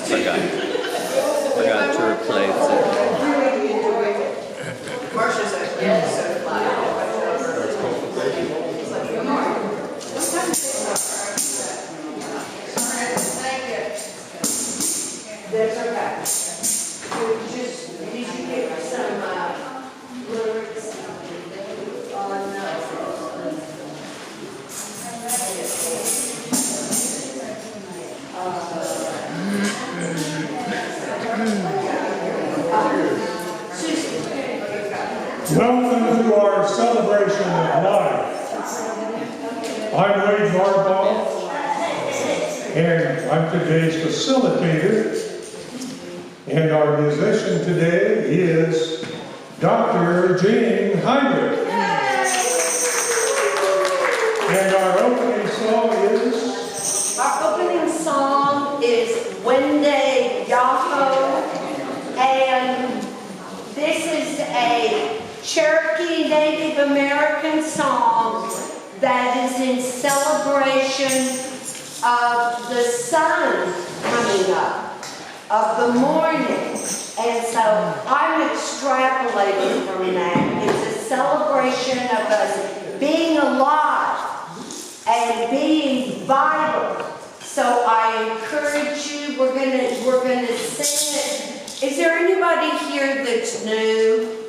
Forgot to replace it. Really enjoyed it. Marsha's actually so fly. Thank you. That's okay. Just, did you get some lyrics on Welcome to our celebration of life. I'm Wade Barbaugh, and I'm today's facilitator. And our musician today is Dr. Gene Heinrich. And our opening song is? Our opening song is Wende Yahoo, and this is a Cherokee Native American song that is in celebration of the sun coming up, of the morning. And so I'm extrapolating from that. It's a celebration of us being alive and being vital. So I encourage you, we're gonna sing it. Is there anybody here that's new?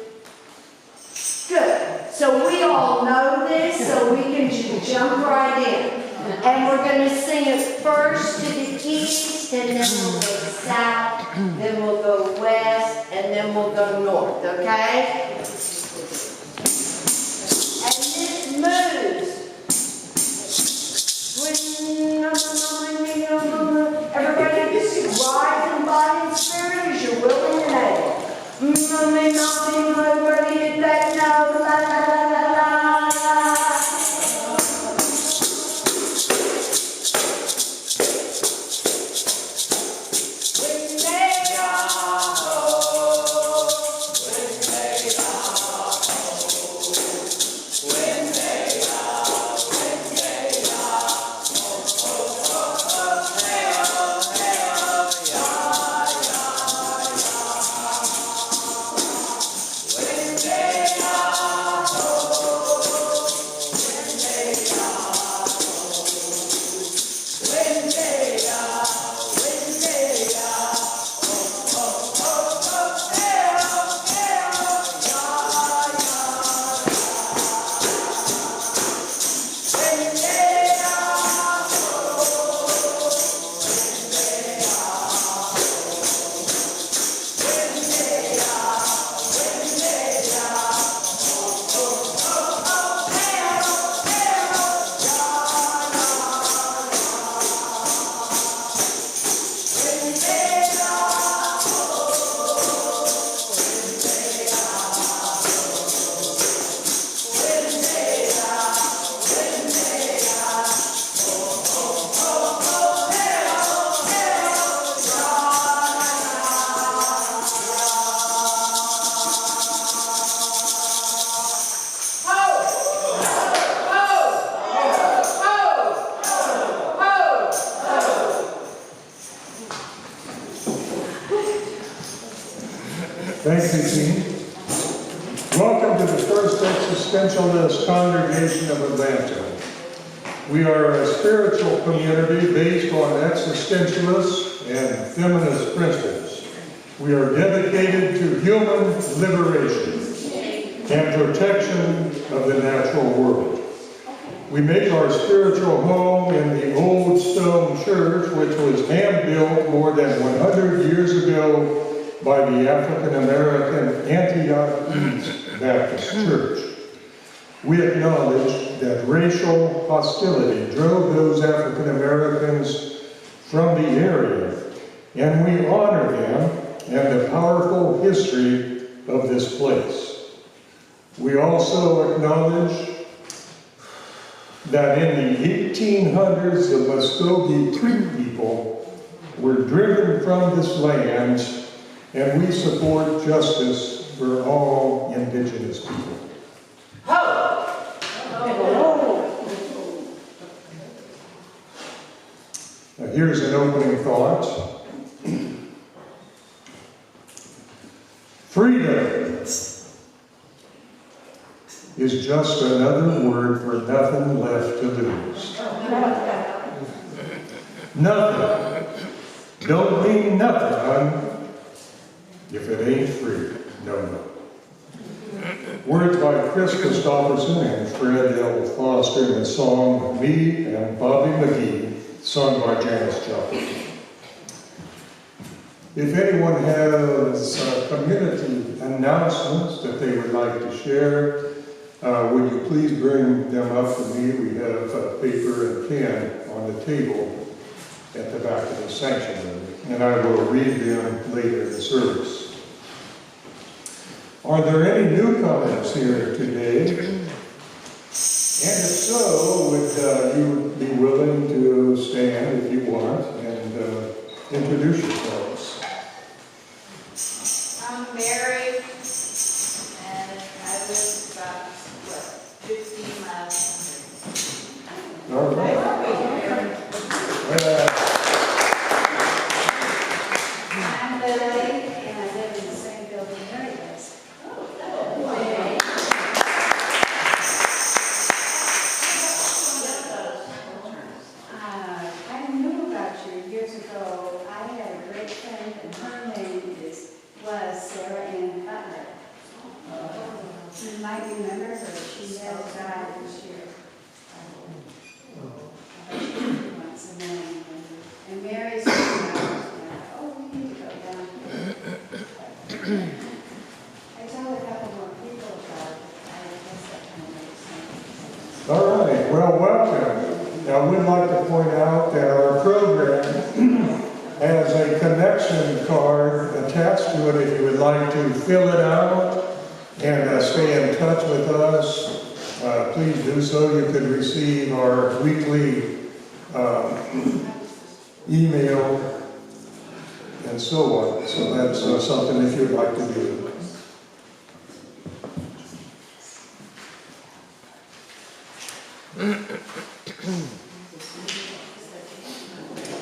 Good. So we all know this, so we can just jump right in. And we're gonna sing it first to the east, and then we'll go south, then we'll go west, and then we'll go north, okay? And this moves. Everybody just rise in body and spirit as you're willing and able. May not be nobody hit that note, la la la la la. Thank you, Gene. Welcome to the First Existentialist Congregation of Atlanta. We are a spiritual community based on existentialist and feminist principles. We are dedicated to human liberation and protection of the natural world. We make our spiritual home in the old stone church, which was hand-built more than 100 years ago by the African-American Antioch East Baptist Church. We acknowledge that racial hostility drove those African-Americans from the area, and we honor them and the powerful history of this place. We also acknowledge that in the 1800s, the Muskogee Creek people were driven from this land, and we support justice for all indigenous people. Now, here's an opening thought. is just another word for nothing left to lose. Nothing. Don't mean nothing, hon, if it ain't free. No. Words by Chris Christopherson and Fred L. Foster in the song Me and Bobby McGee, sung by Janis Joplin. If anyone has community announcements that they would like to share, would you please bring them up to me? We have paper and pen on the table at the back of the sanctuary, and I will read them later in the service. Are there any new comments here today? And if so, would you be willing to stand if you want and introduce yourselves? I'm Mary, and I live about, 15 miles from here. All right. I'm Lily, and I live in the same building Mary does. I knew about you years ago. I had a great friend, and her name was Sarah Ann Butler. You might remember her. She has died this year. Once a man. And Mary's we need to go down here. I told a couple more people about it. I guess that kind of makes sense. All right, well, welcome. I would like to point out that our program has a connection card attached to it if you would like to fill it out and stay in touch with us. Please do so. You could receive our weekly email and so on. So that's something if you'd like to do.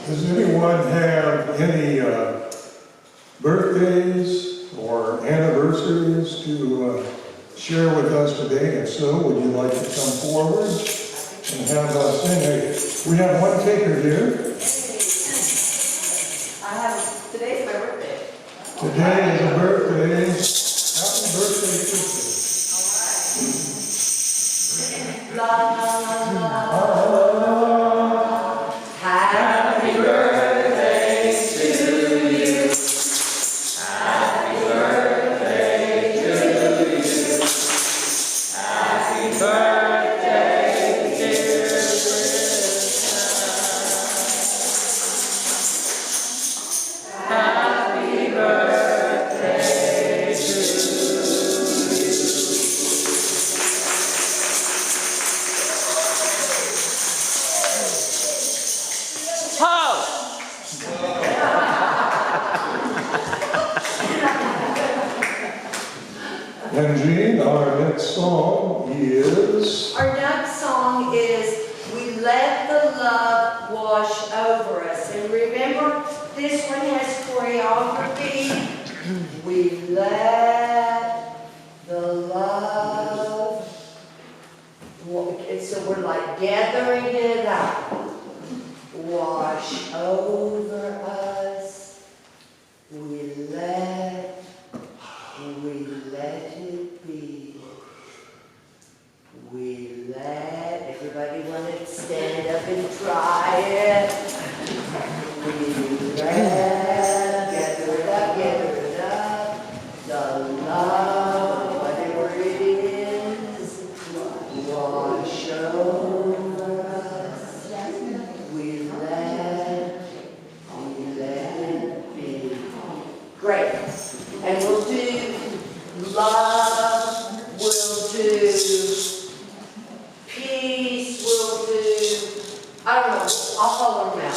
Does anyone have any birthdays or anniversaries to share with us today? If so, would you like to come forward and have us sing? We have one taker here. Today's my birthday. Today is a birthday. Happy birthday to you. La la la la. Happy birthday to you. Happy birthday to you. Happy birthday, dear Krishna. Happy birthday to you. And Jean, our next song is... Our next song is We Let the Love Wash Over Us. And remember, this one has choreography. We let the love, so we're like gathering it up. Wash over us. We let it be. We let, everybody want to stand up and try it. We let, gather it up, the love, whatever it is, wash over us. We let it be. Great. And we'll do love, we'll do peace, we'll do, I don't know, I'll color them out.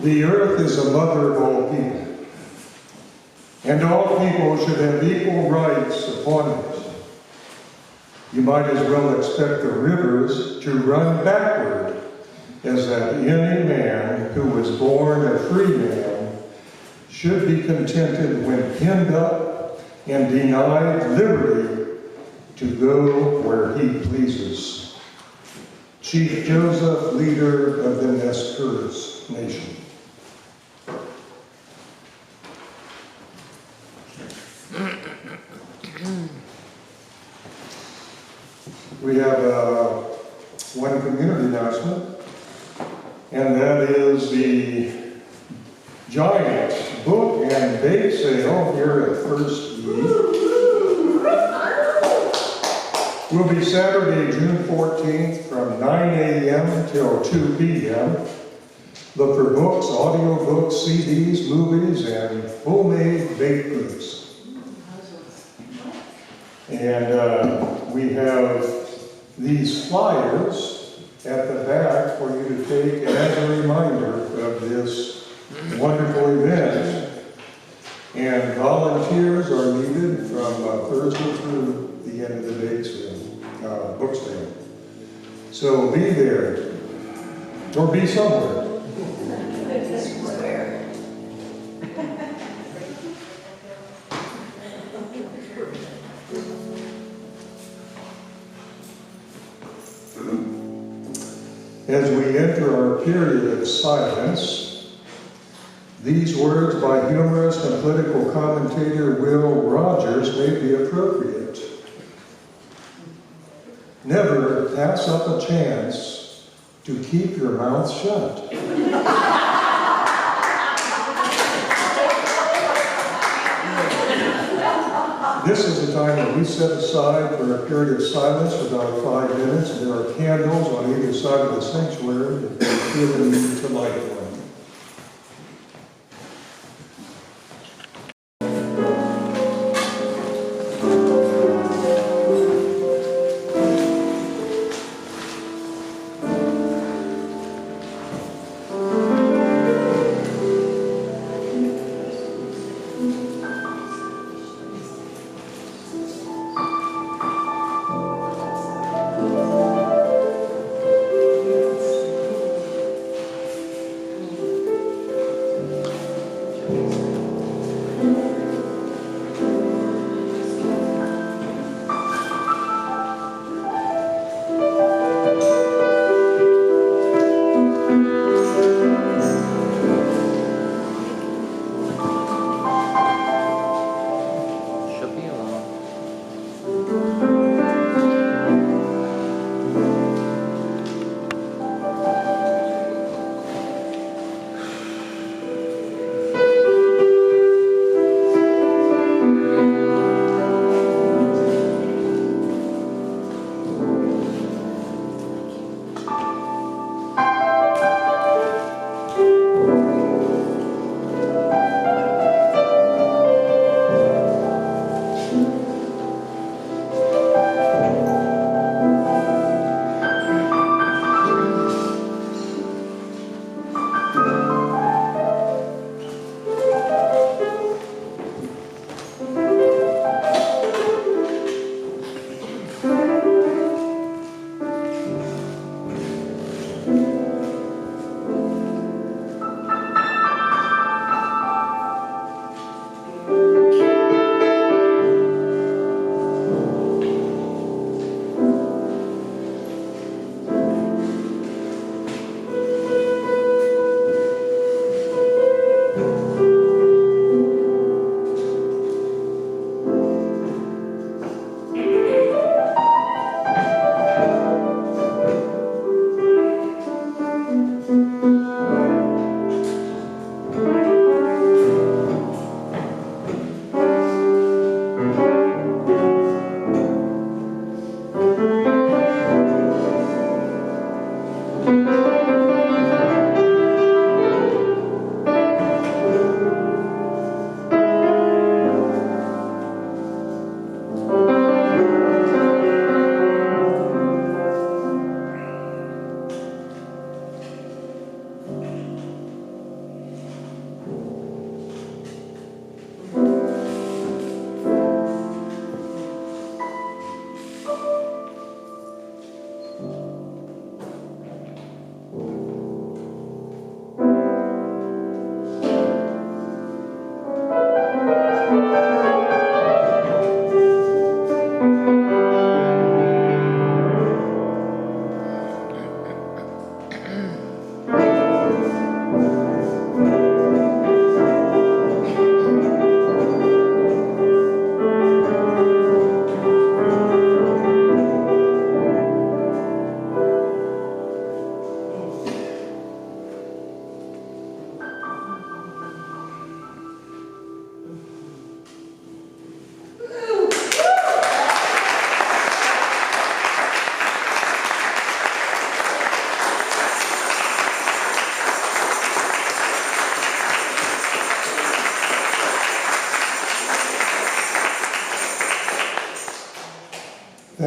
The earth is the mother of all people, and all people should have equal rights upon it. You might as well expect the rivers to run backward as that any man who was born a free man should be contented when penned up and denied liberty to go where he pleases. Chief Joseph, leader of the Nez Perce Nation. We have one community announcement, and that is the giant book and bake sale here at First E. Will be Saturday, June 14th from 9 a.m. till 2 p.m. Look for books, audio books, CDs, movies, and homemade baked goods. And we have these flyers at the back for you to take as a reminder of this wonderful event. And volunteers are needed from Thursday through the end of the bake sale, book sale. So be there, or be somewhere. As we enter our period of silence, these words by humorist and political commentator Will Rogers may be appropriate. Never pass up a chance to keep your mouth shut. This is the time that we set aside for a period of silence for about 5 minutes. There are candles on either side of the sanctuary if you feel the need to light one. She'll be alone.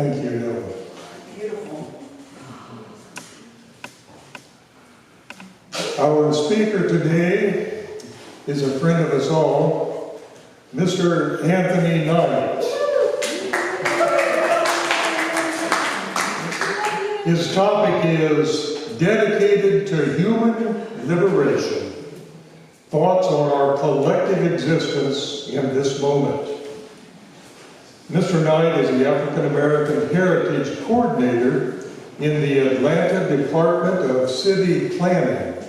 Thank you, Noah. Beautiful. Our speaker today is a friend of us all, Mr. Anthony Knight. His topic is dedicated to human liberation. Thoughts on our collective existence in this moment. Mr. Knight is the African American Heritage Coordinator in the Atlanta Department of City Planning.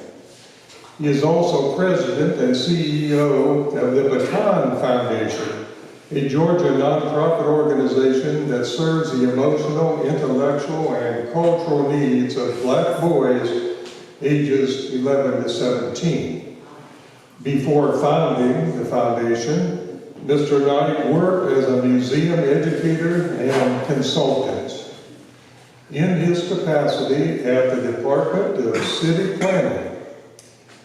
He is also President and CEO of the Baton Foundation, a Georgia nonprofit organization that serves the emotional, intellectual, and cultural needs of Black boys ages 11 to 17. Before founding the foundation, Mr. Knight worked as a museum educator and consultant. In his capacity at the Department of City Planning,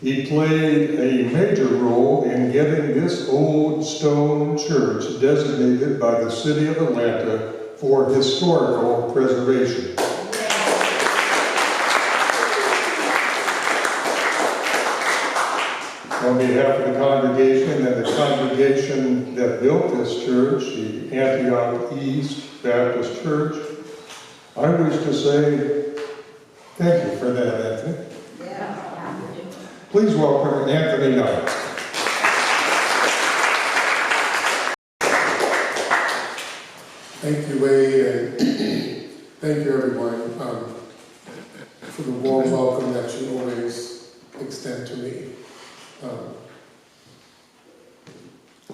he played a major role in getting this old stone church designated by the City of Atlanta for historical preservation. On behalf of the congregation and the congregation that built this church, the Antioch East Baptist Church, I wish to say thank you for that, Anthony. Please welcome Anthony Knight. Thank you, Wade, and thank you, everyone, for the warm welcome that you always extend to me.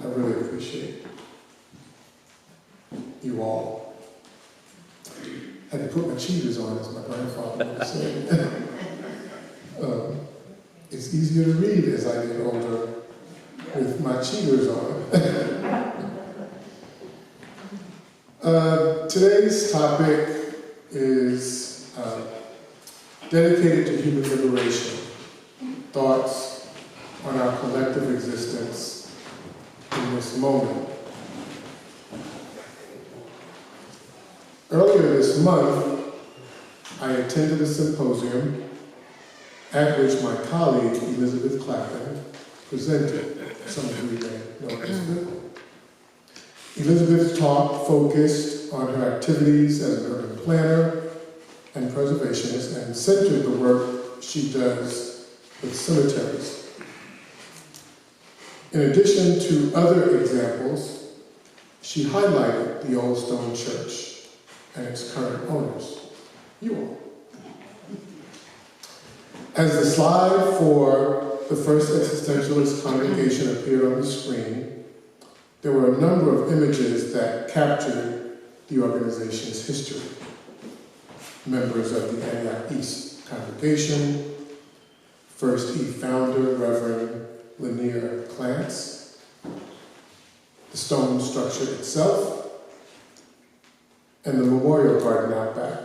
I really appreciate you all. I had to put my cheaters on, as my grandfather would say. It's easier to read as I get older with my cheaters on. Today's topic is dedicated to human liberation, thoughts on our collective existence in this moment. Earlier this month, I attended a symposium at which my colleague, Elizabeth Clapton, presented. Some of you may know Elizabeth. Elizabeth's talk focused on her activities as an urban planner and preservationist and centered the work she does with cemeteries. In addition to other examples, she highlighted the Old Stone Church and its current owners, you all. As the slide for the First Existentialist congregation appeared on the screen, there were a number of images that captured the organization's history. Members of the Antioch East congregation, First E founder, Reverend Lanier Clance, the stone structure itself, and the memorial garden out back.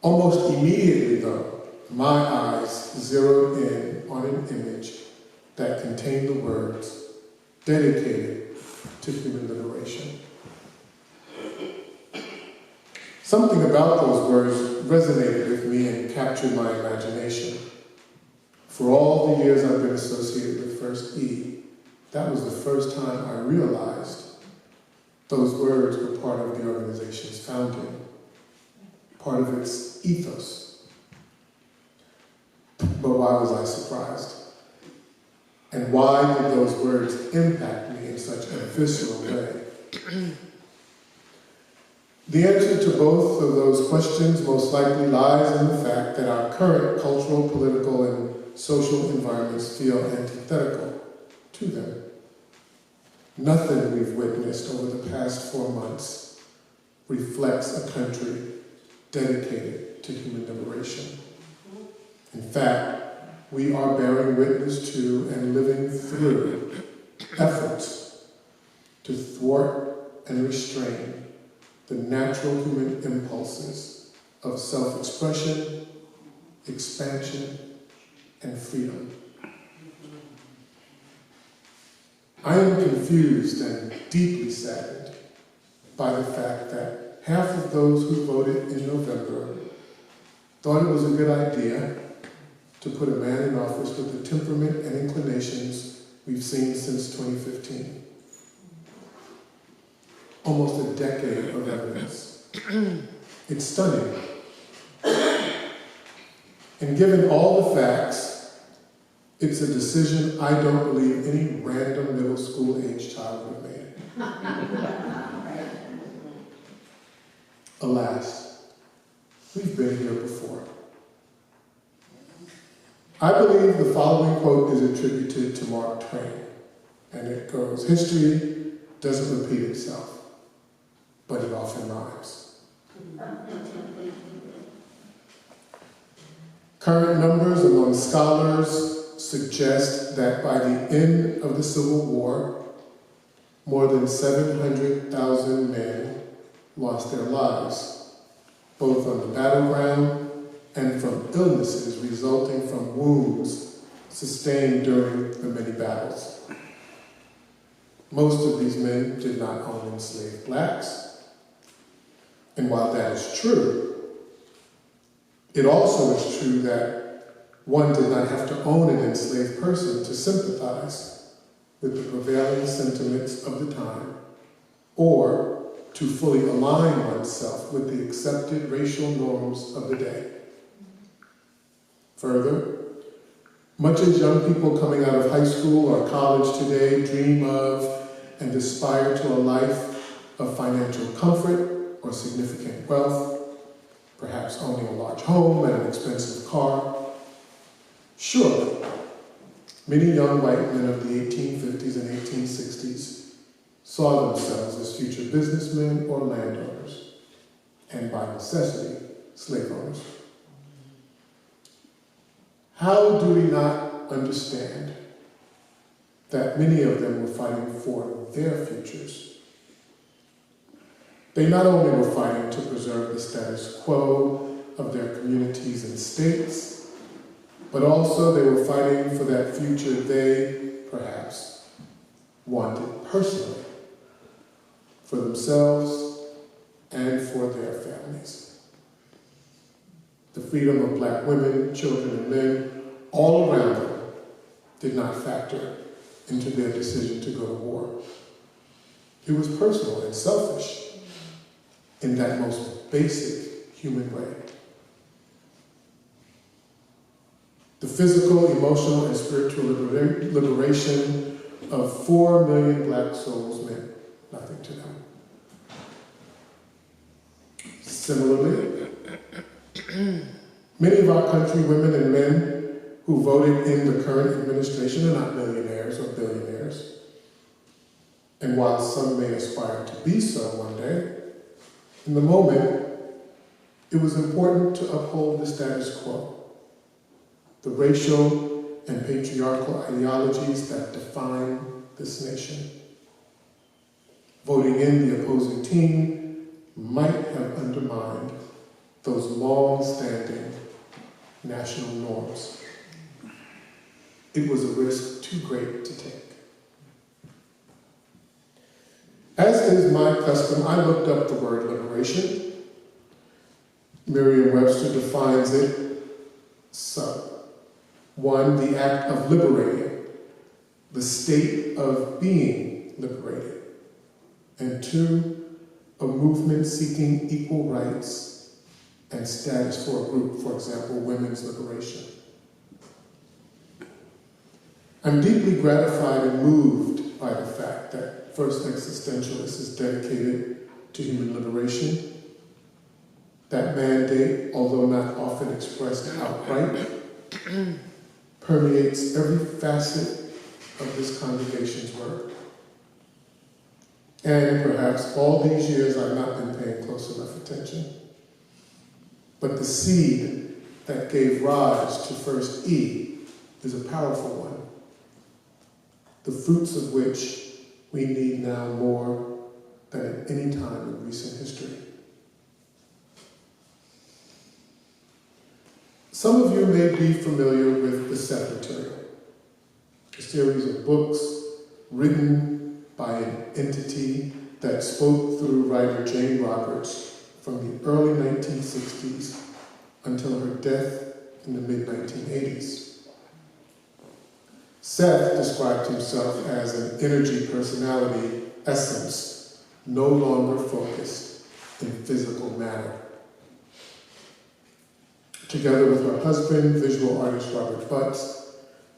Almost immediately, though, my eyes zeroed in on an image that contained the words, dedicated to human liberation. Something about those words resonated with me and captured my imagination. For all the years I've been associated with First E, that was the first time I realized those words were part of the organization's founding, part of its ethos. But why was I surprised? And why did those words impact me in such a visceral way? The answer to both of those questions most likely lies in the fact that our current cultural, political, and social environments feel antithetical to them. Nothing we've witnessed over the past 4 months reflects a country dedicated to human liberation. In fact, we are bearing witness to and living through efforts to thwart and restrain the natural human impulses of self-expression, expansion, and freedom. I am confused and deeply saddened by the fact that half of those who voted in November thought it was a good idea to put a man in office with the temperament and inclinations we've seen since 2015. Almost a decade of evidence. It's stunning. And given all the facts, it's a decision I don't believe any random middle school age child would have made. Alas, we've been here before. I believe the following quote is attributed to Mark Twain, and it goes, "History doesn't repeat itself, but it often rhymes." Current numbers among scholars suggest that by the end of the Civil War, more than 700,000 men lost their lives, both on the battleground and from illnesses resulting from wounds sustained during the many battles. Most of these men did not own enslaved blacks. And while that is true, it also is true that one did not have to own an enslaved person to sympathize with the prevailing sentiments of the time or to fully align oneself with the accepted racial norms of the day. Further, much as young people coming out of high school or college today dream of and aspire to a life of financial comfort or significant wealth, perhaps owning a large home and an expensive car, surely many young white men of the 1850s and 1860s saw themselves as future businessmen or landowners, and by necessity, slave owners. How do we not understand that many of them were fighting for their futures? They not only were fighting to preserve the status quo of their communities and states, but also they were fighting for that future they, perhaps, wanted personally, for themselves and for their families. The freedom of black women, children, and men all around them did not factor into their decision to go to war. It was personal and selfish in that most basic human way. The physical, emotional, and spiritual liberation of 4 million black souls meant nothing to them. Similarly, many of our country women and men who voted in the current administration are not millionaires or billionaires. And while some may aspire to be so one day, in the moment, it was important to uphold the status quo, the racial and patriarchal ideologies that define this nation. Voting in the opposing team might have undermined those long-standing national norms. It was a risk too great to take. As is my custom, I looked up the word liberation. Merriam-Webster defines it so. 1, the act of liberating, the state of being liberated. And 2, a movement seeking equal rights and status for a group, for example, women's liberation. I'm deeply gratified and moved by the fact that First Existentialist is dedicated to human liberation. That mandate, although not often expressed outright, permeates every facet of this congregation's work. And perhaps all these years I've not been paying close enough attention. But the seed that gave rise to First E is a powerful one, the fruits of which we need now more than at any time in recent history. Some of you may be familiar with The Secretary, a series of books written by an entity that spoke through writer Jane Roberts from the early 1960s until her death in the mid-1980s. Seth described himself as an energy personality essence, no longer focused in physical matter. Together with her husband, visual artist Robert Butts,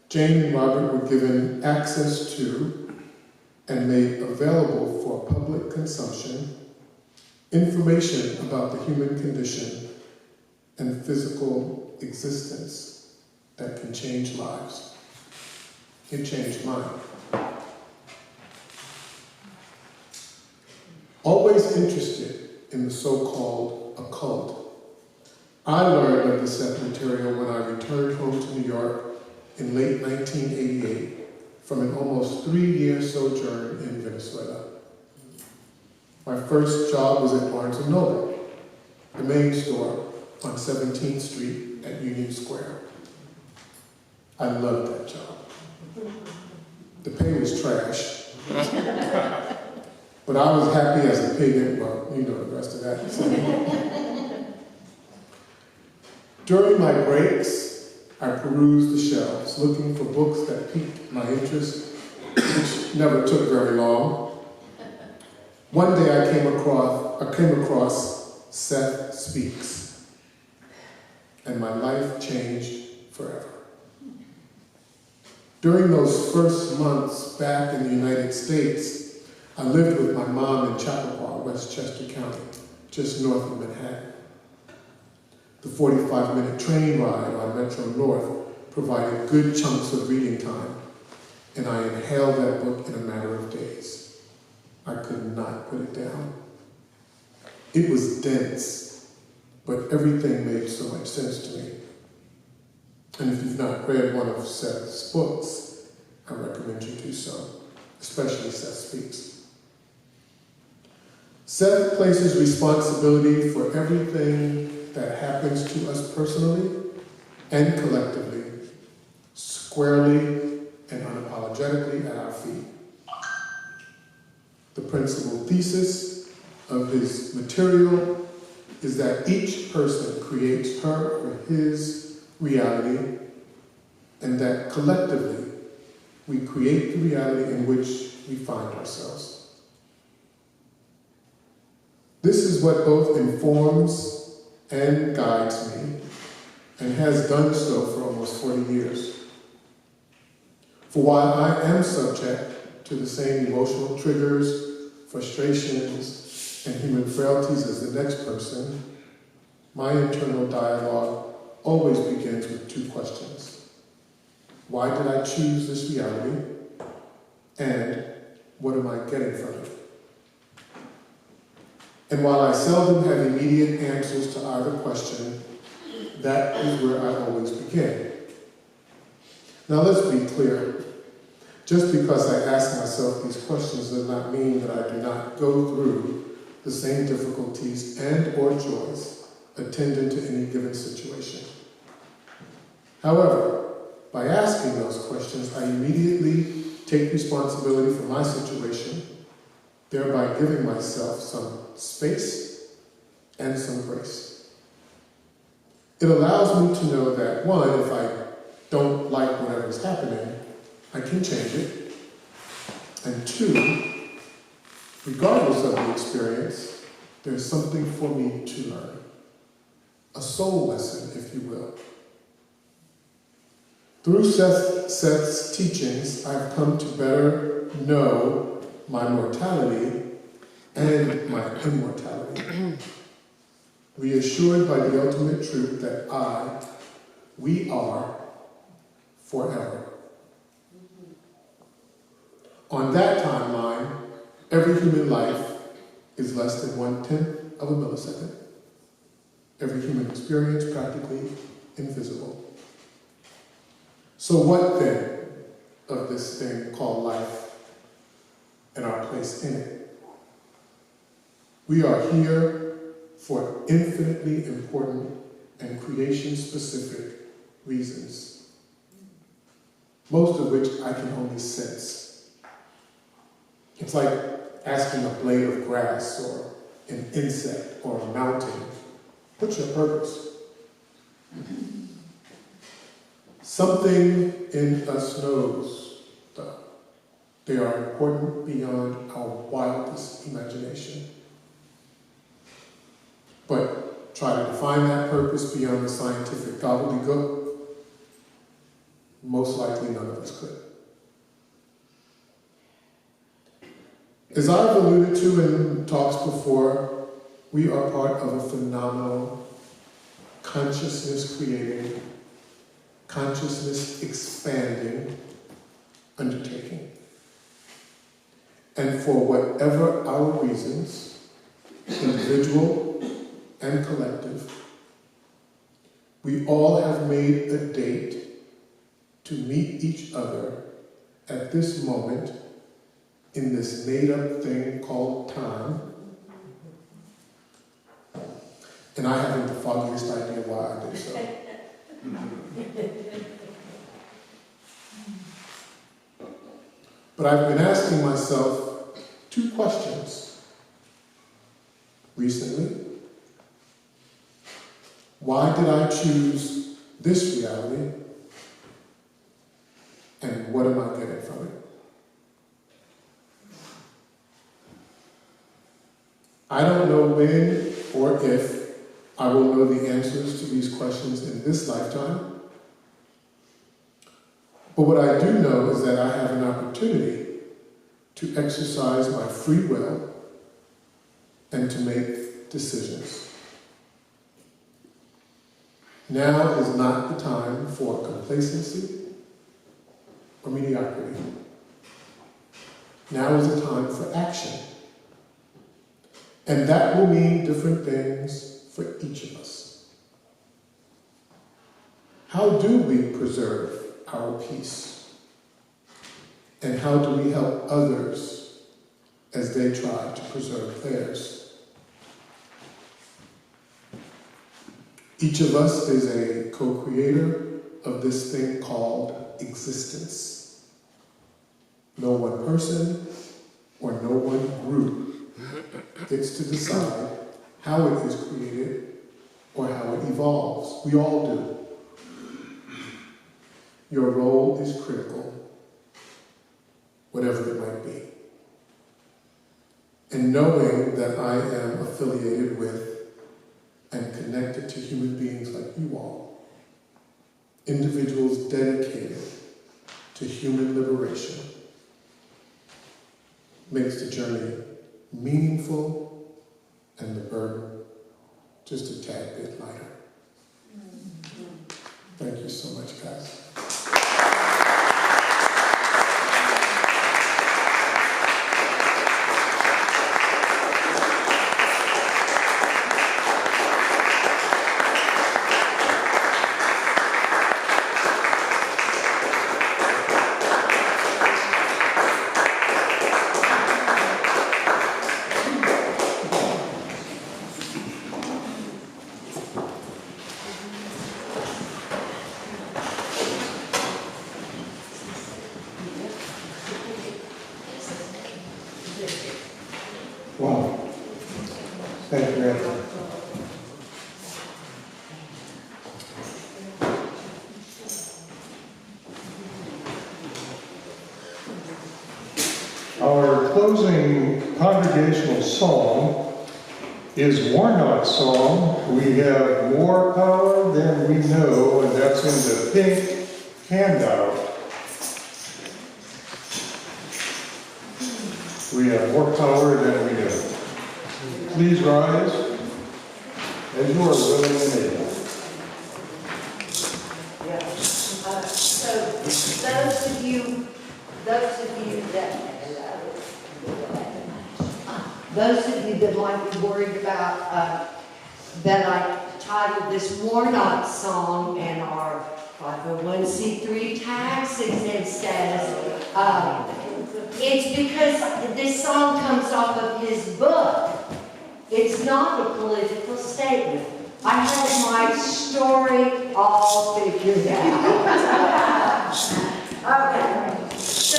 Jane and Robert were given access to and made available for public consumption information about the human condition and physical existence that can change lives. It changed mine. Always interested in the so-called occult, I learned of the Seth material when I returned home to New York in late 1988 from an almost 3-year sojourn in Venezuela. My first job was at Barnes & Noble, the main store on 17th Street at Union Square. I loved that job. The pay was trash, but I was happy as a pig, and well, you know the rest of that. During my breaks, I perused the shelves, looking for books that piqued my interest, which never took very long. One day I came across Seth Speaks, and my life changed forever. During those first months back in the United States, I lived with my mom in Chappaqua, Westchester County, just north of Manhattan. The 45-minute train ride on Metro North provided good chunks of reading time, and I inhaled that book in a matter of days. I could not put it down. It was dense, but everything made so much sense to me. And if you've not read one of Seth's books, I recommend you do so, especially Seth Speaks. Seth places responsibility for everything that happens to us personally and collectively, squarely and unapologetically at our feet. The principal thesis of his material is that each person creates her or his reality, and that collectively we create the reality in which we find ourselves. This is what both informs and guides me, and has done so for almost 40 years. For while I am subject to the same emotional triggers, frustrations, and human frailties as the next person, my internal dialogue always begins with 2 questions. Why did I choose this reality? And what am I getting from it? And while I seldom have immediate answers to either question, that is where I always begin. Now let's be clear. Just because I ask myself these questions does not mean that I do not go through the same difficulties and or joys attendant to any given situation. However, by asking those questions, I immediately take responsibility for my situation, thereby giving myself some space and some grace. It allows me to know that, 1, if I don't like whatever is happening, I can change it. And 2, regardless of the experience, there's something for me to learn. A soul lesson, if you will. Through Seth's teachings, I've come to better know my mortality and my immortality, reassured by the ultimate truth that we are forever. On that timeline, every human life is less than 1/10 of a millisecond. Every human experience practically invisible. So what then of this thing called life and our place in it? We are here for infinitely important and creation-specific reasons, most of which I can only sense. It's like asking a blade of grass or an insect or a mountain, what's your purpose? Something in us knows, though, they are important beyond our wildest imagination. But try to define that purpose beyond the scientific gobbledygook, most likely none of us could. As I've alluded to in talks before, we are part of a phenomenal consciousness-creating, consciousness-expanding undertaking. And for whatever our reasons, individual and collective, we all have made a date to meet each other at this moment in this made-up thing called time. And I haven't the foggiest idea why I did so. But I've been asking myself two questions recently. Why did I choose this reality? And what am I getting from it? I don't know when or if I will know the answers to these questions in this lifetime. But what I do know is that I have an opportunity to exercise my free will and to make decisions. Now is not the time for complacency or mediocrity. Now is the time for action. And that will mean different things for each of us. How do we preserve our peace? And how do we help others as they try to preserve theirs? Each of us is a co-creator of this thing called existence. No one person or no one group gets to decide how it is created or how it evolves. We all do. Your role is critical, whatever it might be. And knowing that I am affiliated with and connected to human beings like you all, individuals dedicated to human liberation, makes the journey meaningful and the burden just a tad bit lighter. Thank you so much, guys. Wow. Thank you, Anthony. Our closing congregational song is Warnock's song, We Have More Power Than We Know, and that's in the pink handout. We have more power than we know. Please rise as you are willing and able. Yeah. So those of you that might be worried about that I titled this Warnock song and our 501c3 tax exempt status, it's because this song comes off of his book. It's not a political statement. I had my story all figured out. Okay, so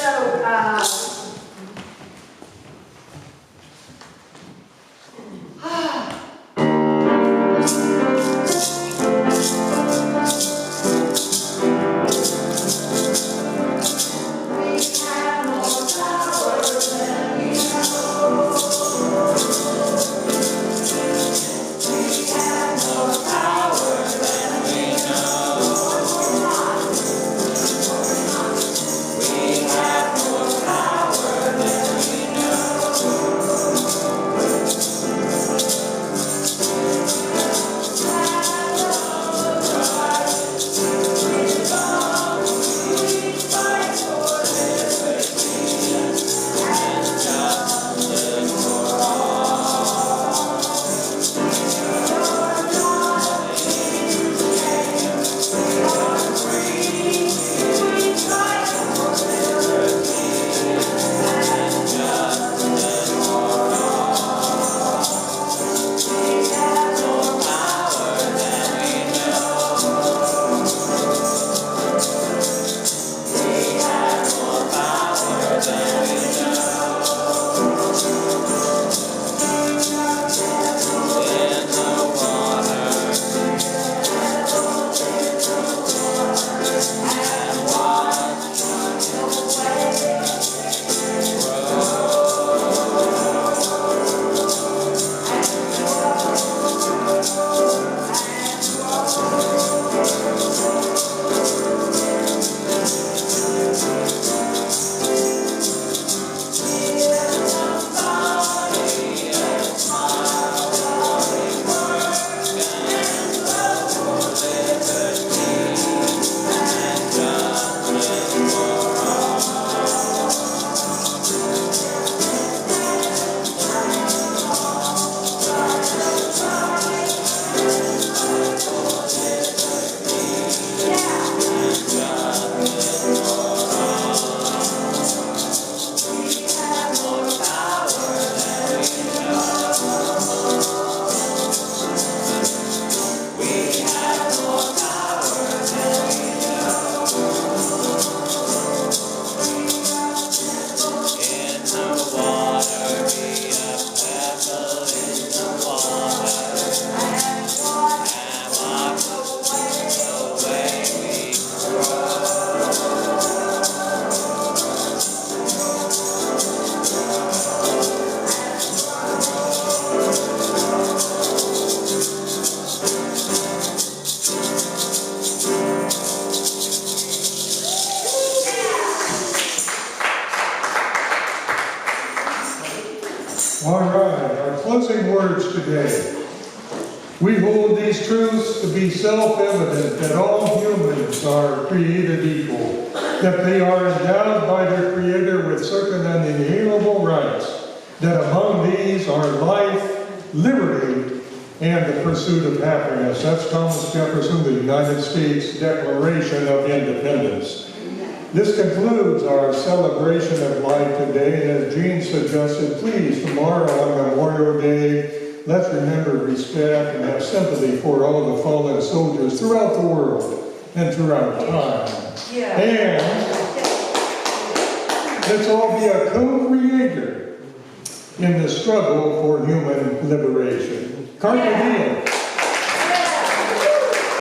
All right, our closing words today. We hold these truths to be self-evident that all humans are created equal, that they are endowed by their Creator with certain unalienable rights, that among these are life, liberty, and the pursuit of happiness. That's Thomas Jefferson, the United States Declaration of Independence. This concludes our celebration of life today, and as Jean suggested, please, tomorrow on Memorial Day, let's remember respect and have sympathy for all the fallen soldiers throughout the world and throughout time. Yeah. And let's all be a co-creator in the struggle for human liberation. Carpe diem.